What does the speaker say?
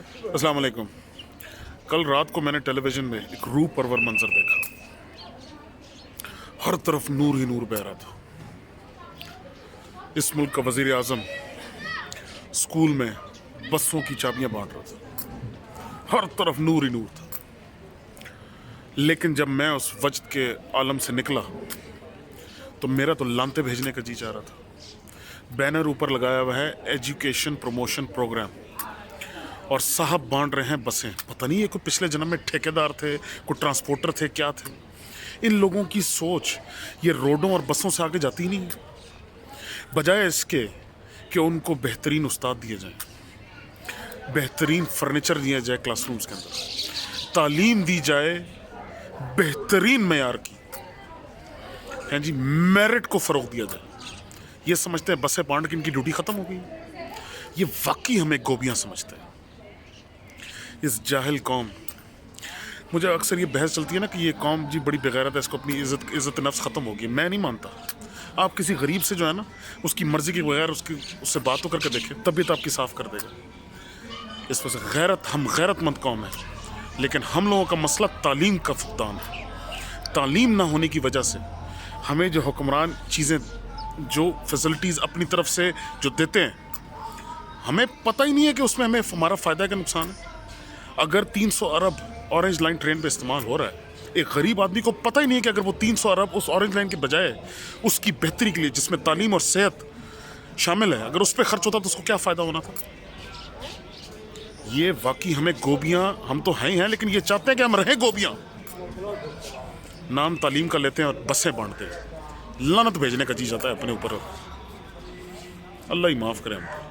अस्सलाम वालेकुम। कल रात को मैंने टेलीविज़न में एक रूह परवर मंजर देखा। हर तरफ नूर ही नूर बह रहा था। इस मुल्क का वज़ीर आज़म स्कूल में बसों की चाबियां बांट रहा था। हर तरफ नूर ही नूर था। लेकिन जब मैं उस वजद के आलम से निकला तो मेरा तो लांते भेजने का जी चाह रहा था। बैनर ऊपर लगाया हुआ है एजुकेशन प्रमोशन प्रोग्राम, और साहब बांट रहे हैं बसें। पता नहीं ये कोई पिछले जन्म में ठेकेदार थे, कोई ट्रांसपोर्टर थे, क्या थे। इन लोगों की सोच ये रोडों और बसों से आगे जाती ही नहीं है। बजाय इसके कि उनको बेहतरीन उस्ताद दिए जाएं, बेहतरीन फर्नीचर दिया जाए क्लासरूम्स के अंदर, तालीम दी जाए बेहतरीन मेयार की, हैं जी, मेरिट को फ़रोग दिया जाए। ये समझते हैं बसें बांट के इनकी ड्यूटी ख़त्म हो गई। ये वाकई हमें गोबियाँ समझते हैं। इस जाहिल कौम, मुझे अक्सर ये बहस चलती है ना कि ये कौम जी बड़ी बेगैरत है, इसको अपनी इज़्ज़त नफ्स ख़त्म होगी। मैं नहीं मानता। आप किसी गरीब से जो है ना उसकी मर्ज़ी के बगैर उससे बात तो करके देखें, तबीयत आपकी साफ़ कर देगा। इस वजह से हम गैरतमंद कौम है, लेकिन हम लोगों का मसला तालीम का फुकदान है। तालीम ना होने की वजह से हमें जो हुक्मरान चीज़ें, जो फैसिलिटीज़ अपनी तरफ से जो देते हैं, हमें पता ही नहीं है कि उसमें हमें हमारा फ़ायदा है कि नुकसान है। अगर 300 अरब ऑरेंज लाइन ट्रेन पे इस्तेमाल हो रहा है, एक गरीब आदमी को पता ही नहीं है कि अगर वो 300 अरब उस ऑरेंज लाइन के बजाय उसकी बेहतरी के लिए, जिसमें तालीम और सेहत शामिल है, अगर उस पर खर्च होता तो उसको क्या फ़ायदा होना था। ये वाकई हमें गोबियाँ, हम तो हैं ही हैं, लेकिन ये चाहते हैं कि हम रहें गोबियाँ। नाम तालीम का लेते हैं और बसें बांटते हैं। लानत भेजने का जी जाता है अपने ऊपर। अल्लाह ही माफ़ करे हमको।